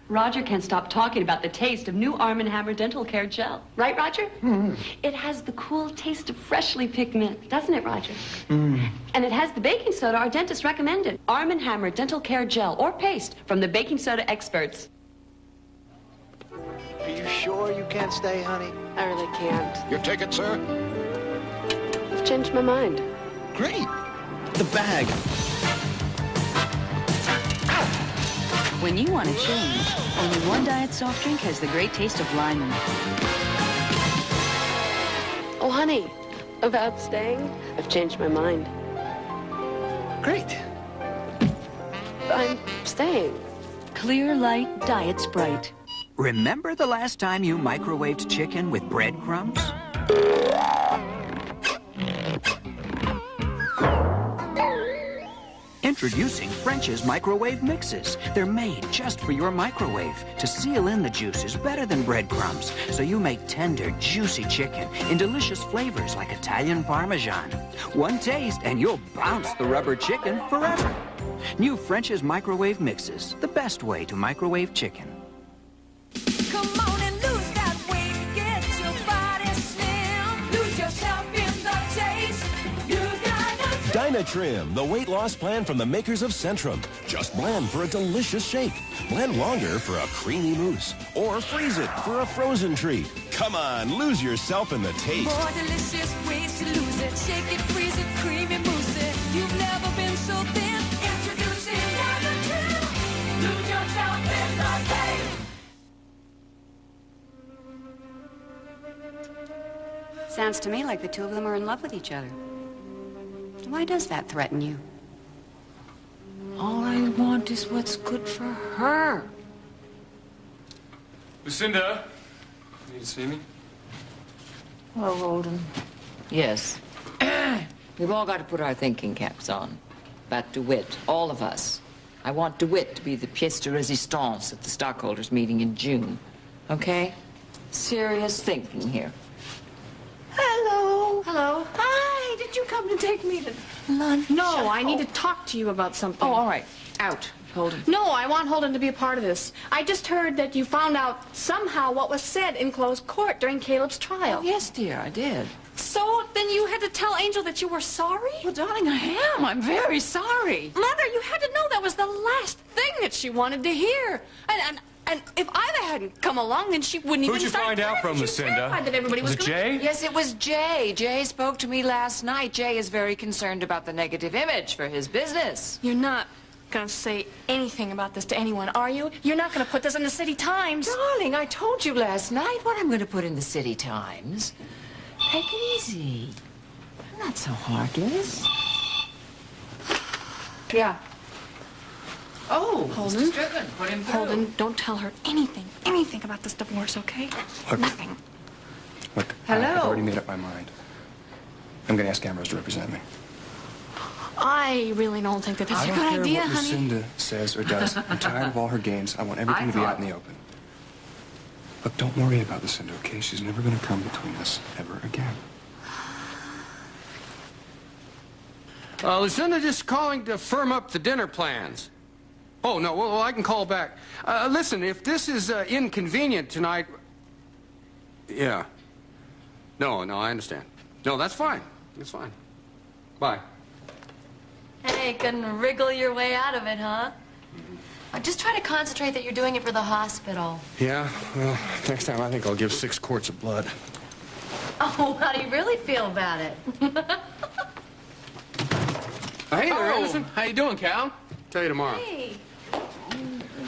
Roger can't stop talking about the taste of new Arm & Hammer Dental Care Gel. Right, Roger? Mm. It has the cool taste of freshly picked mint, doesn't it, Roger? Mm. And it has the baking soda our dentist recommended. Arm & Hammer Dental Care Gel or paste from the baking soda experts. Are you sure you can't stay, honey? I really can't. Your ticket, sir? I've changed my mind. Great. The bag. When you want to change, only one diet soft drink has the great taste of lime in it. Oh, honey, about staying? I've changed my mind. Great. I'm staying. Clear Light Diet Sprite. Remember the last time you microwaved chicken with breadcrumbs? Introducing French's microwave mixes. They're made just for your microwave to seal in the juices better than breadcrumbs, so you make tender, juicy chicken in delicious flavors like Italian Parmesan. One taste and you'll bounce the rubber chicken forever. New French's microwave mixes, the best way to microwave chicken. Come on and lose that weight, get your body slim, lose yourself. Dynatrim, the weight loss plan from the makers of Centrum. Just blend for a delicious shake. Blend longer for a creamy mousse. Or freeze it for a frozen treat. Come on, lose yourself in the taste. More delicious ways to lose it. Shake it, freeze it, creamy mousse it. You've never been so thin. Introducing Dynatrim. Lose yourself in the taste. Sounds to me like the two of them are in love with each other. Why does that threaten you? All I want is what's good for her. Lucinda, you need to see me? Hello, Holden. Yes. We've all got to put our thinking caps on. About DeWitt, all of us. I want DeWitt to be the pièce de résistance at the stockholders' meeting in June. Okay? Serious thinking here. Hello. Hello. Hi. Did you come to take me to lunch? No, I need to talk to you about something. Oh, all right. Out. Holden. No, I want Holden to be a part of this. I just heard that you found out somehow what was said in closed court during Caleb's trial. Oh, yes, dear, I did. So then you had to tell Angel that you were sorry? Well, darling, I am. I'm very sorry. Mother, you had to know that was the last thing that she wanted to hear. And if Ida hadn't come along, then she wouldn't even start. Who'd you find out from, Lucinda? That everybody was it Jay? Yes, it was Jay. Jay spoke to me last night. Jay is very concerned about the negative image for his business. You're not going to say anything about this to anyone, are you? You're not going to put this in the City Times. Darling, I told you last night what I'm going to put in the City Times. Take it easy. I'm not so heartless. Yeah. Oh, Holden. Mr. Strickland, put him through. Holden, don't tell her anything about this divorce, okay? Look. Nothing. Look, Hello? I've already made up my mind. I'm going to ask Ambrose to represent me. I really don't think that that's a good idea, I don't care what honey. Lucinda says or does. I'm tired of all her games. I want everything to be out in the open. Look, don't worry about Lucinda, okay? She's never going to come between us ever again. Lucinda just calling to firm up the dinner plans. Oh, no, well, I can call back. Listen, if this is inconvenient tonight... Yeah. No, I understand. No, that's fine. That's fine. Bye. Hey, couldn't wriggle your way out of it, huh? Just try to concentrate that you're doing it for the hospital. Yeah, well, next time I think I'll give 6 quarts of blood. Oh, how do you really feel about it? Hey there, Oh, Anderson. how you doing, Cal? Tell you tomorrow. Hey.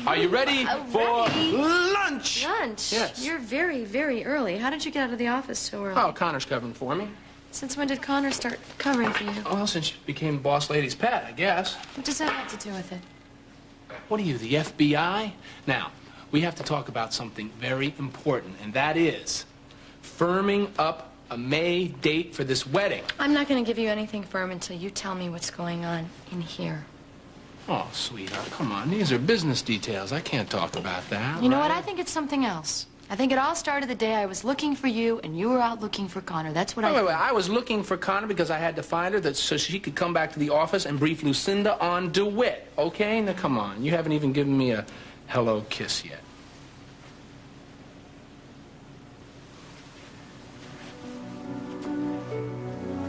Are you ready for ready? lunch? Lunch? Yes. You're very, very early. How did you get out of the office so early? Oh, Connor's covering for me. Since when did Connor start covering for you? Well, since you became boss lady's pet, I guess. What does that have to do with it? What are you, the FBI? Now, we have to talk about something very important, and that is firming up a May date for this wedding. I'm not going to give you anything firm until you tell me what's going on in here. Oh, sweetheart, come on. These are business details. I can't talk about that. You know what? right? I think it's something else. I think it all started the day I was looking for you and you were out looking for Connor. That's what Wait. I was looking for Connor because I had to find her so she could come back to the office and brief Lucinda on DeWitt, okay? Now, come on. You haven't even given me a hello kiss yet.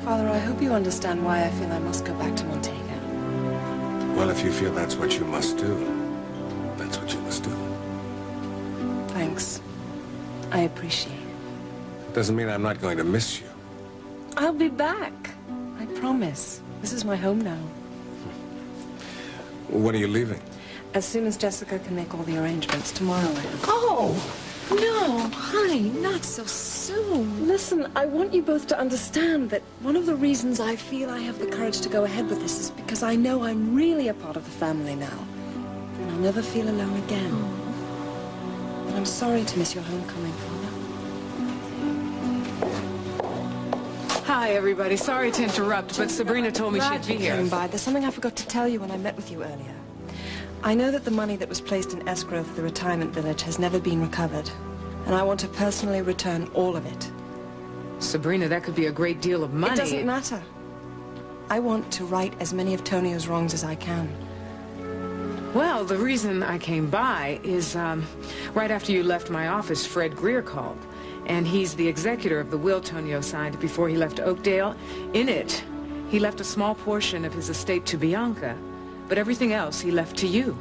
Father, I hope you understand why I feel I must go back to Montego. Well, if you feel that's what you must do, that's what you must do. Thanks. I appreciate it. Doesn't mean I'm not going to miss you. I'll be back. I promise. This is my home now. When are you leaving? As soon as Jessica can make all the arrangements tomorrow. Oh, no, honey, not so soon. Listen, I want you both to understand that one of the reasons I feel I have the courage to go ahead with this is because I know I'm really a part of the family now. And I'll never feel alone again. And I'm sorry to miss your homecoming, Father. Hi, everybody. Sorry to interrupt, but Sabrina told me she'd be here. Came by. There's something I forgot to tell you when I met with you earlier. I know that the money that was placed in escrow for the retirement village has never been recovered, and I want to personally return all of it. Sabrina, that could be a great deal of money. It doesn't matter. I want to right as many of Tonio's wrongs as I can. Well, the reason I came by is, right after you left my office, Fred Greer called. And he's the executor of the will Tonio signed before he left Oakdale. In it, He left a small portion of his estate to Bianca, but everything else he left to you.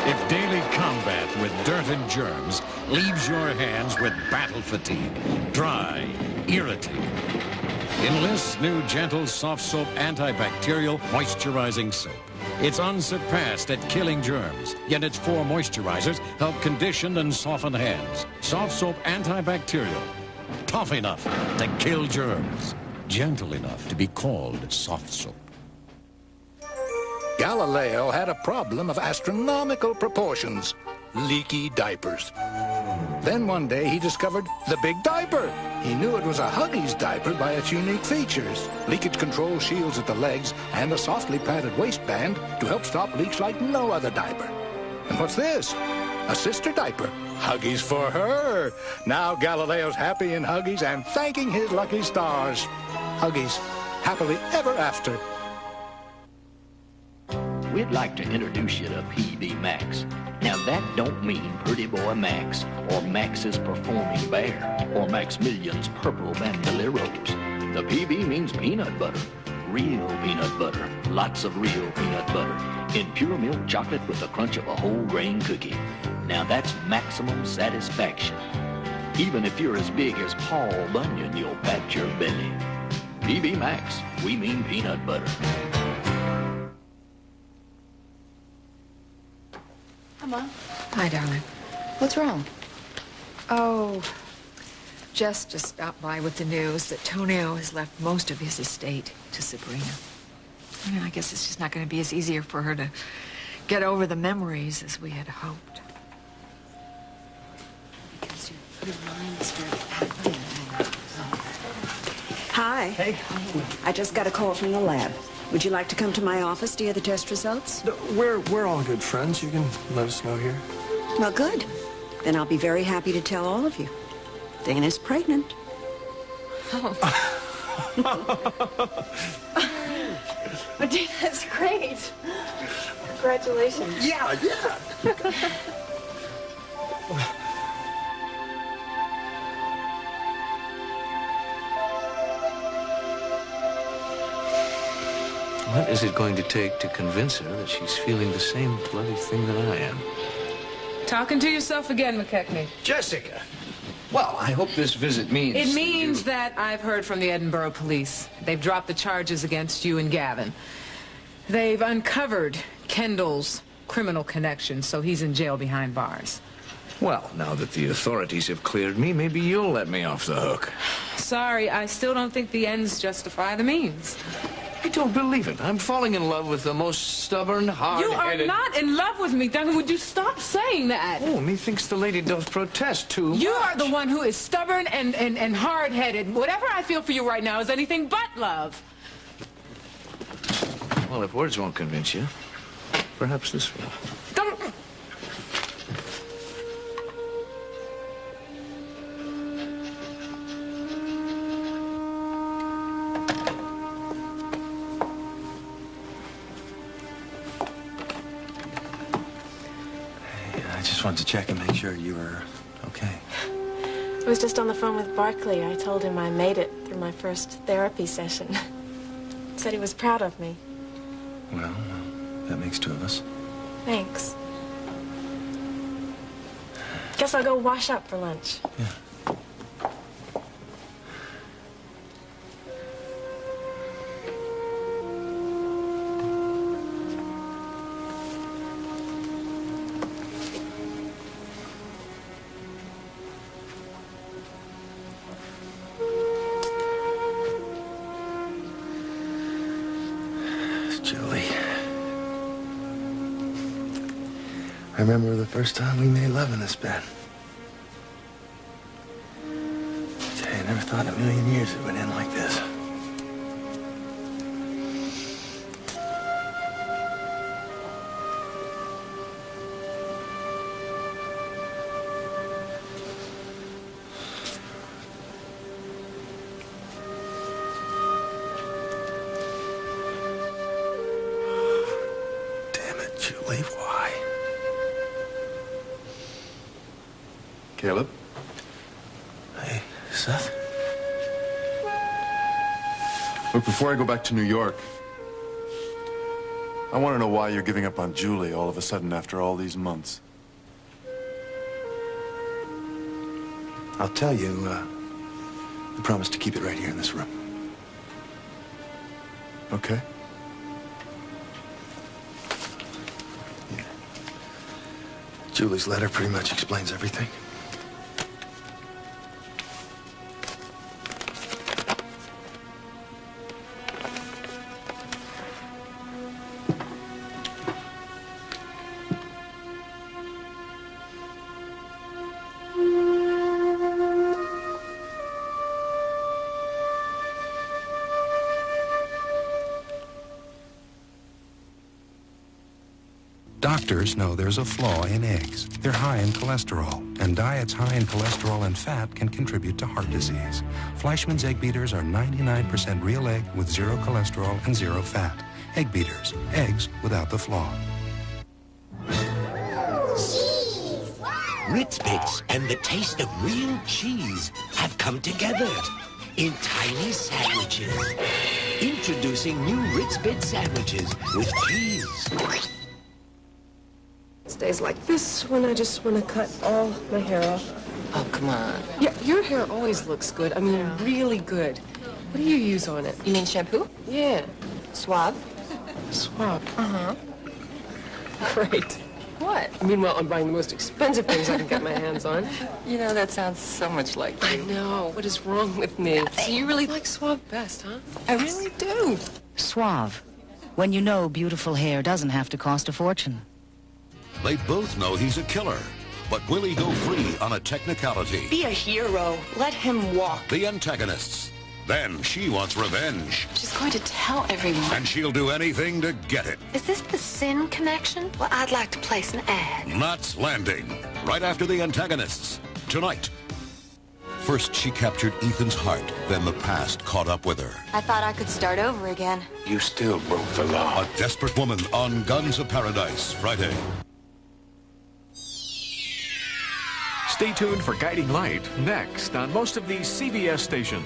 If daily combat with dirt and germs leaves your hands with battle fatigue, dry, irritating, enlist new Gentle Soft Soap Antibacterial Moisturizing Soap. It's unsurpassed at killing germs, yet its 4 moisturizers help condition and soften hands. Soft Soap Antibacterial. Tough enough to kill germs. Gentle enough to be called soft soap. Galileo had a problem of astronomical proportions. Leaky diapers. Then one day he discovered the Big Diaper. He knew it was a Huggies diaper by its unique features. Leakage control shields at the legs and a softly padded waistband to help stop leaks like no other diaper. And what's this? A sister diaper. Huggies for her. Now Galileo's happy in Huggies and thanking his lucky stars. Huggies, happily ever after. We'd like to introduce you to PB Max. Now that don't mean Pretty Boy Max, or Max's Performing Bear, or Maximilian's Purple Bandoleros. The PB means peanut butter. Real peanut butter. Lots of real peanut butter. In pure milk chocolate with the crunch of a whole grain cookie. Now that's maximum satisfaction. Even if you're as big as Paul Bunyan, you'll pat your belly. PB Max, we mean peanut butter. Hi, Mom. Hi, darling. What's wrong? Oh, Jess just stopped by with the news that Tonio has left most of his estate to Sabrina. I mean, I guess it's just not going to be as easier for her to get over the memories as we had hoped. Because your mind's very active. Hi. Hey. I just got a call from the lab. Would you like to come to my office to hear the test results? No, we're all good friends. You can let us know here. Well, good. Then I'll be very happy to tell all of you. Dana's pregnant. Oh. But that's great. Congratulations. Yeah. What is it going to take to convince her that she's feeling the same bloody thing that I am? Talking to yourself again, McKechnie. Jessica! Well, I hope this visit means... It means that I've heard from the Edinburgh police. They've dropped the charges against you and Gavin. They've uncovered Kendall's criminal connections, so he's in jail behind bars. Well, now that the authorities have cleared me, maybe you'll let me off the hook. Sorry, I still don't think the ends justify the means. I don't believe it. I'm falling in love with the most stubborn, hard-headed... You are not in love with me, Duncan. Would you stop saying that? Oh, methinks the lady doth protest too much. You are the one who is stubborn and hard-headed. Whatever I feel for you right now is anything but love. Well, if words won't convince you, perhaps this will. Don't... I just wanted to check and make sure you were okay. I was just on the phone with Barkley. I told him I made it through my first therapy session. He said he was proud of me. Well, that makes 2 of us. Thanks. Guess I'll go wash up for lunch. Yeah. Julie. I remember the first time we made love in this bed. I never thought in a million years it would end like this. Julie, why? Caleb? Hey, Seth? Look, before I go back to New York, I want to know why you're giving up on Julie all of a sudden after all these months. I'll tell you, I promised to keep it right here in this room. Okay. Yeah. Julie's letter pretty much explains everything. Doctors know there's a flaw in eggs. They're high in cholesterol, and diets high in cholesterol and fat can contribute to heart disease. Fleischmann's Egg Beaters are 99% real egg with 0 cholesterol and 0 fat. Egg Beaters, eggs without the flaw. Ritz Bits and the taste of real cheese have come together in tiny sandwiches. Introducing new Ritz Bit sandwiches with cheese. It's days like this when I just want to cut all my hair off. Oh, come on. Yeah, your hair always looks good. I mean, really good. What do you use on it? You mean shampoo? Yeah. Suave? Suave. Uh-huh. Great. What? Meanwhile, I'm buying the most expensive things I can get my hands on. You know, that sounds so much like you. I know. What is wrong with me? So you really like Suave best, huh? I really do. Suave. When you know beautiful hair doesn't have to cost a fortune. They both know he's a killer, but will he go free on a technicality? Be a hero. Let him walk. The antagonists. Then she wants revenge, She's going to tell everyone. and she'll do anything to get it. Is this the Sin connection? Well, I'd like to place an ad. Knots Landing, right after the antagonists, tonight. First, she captured Ethan's heart, then the past caught up with her. I thought I could start over again. You still broke the law. A desperate woman on Guns of Paradise, Friday. Stay tuned for Guiding Light next on most of these CBS stations.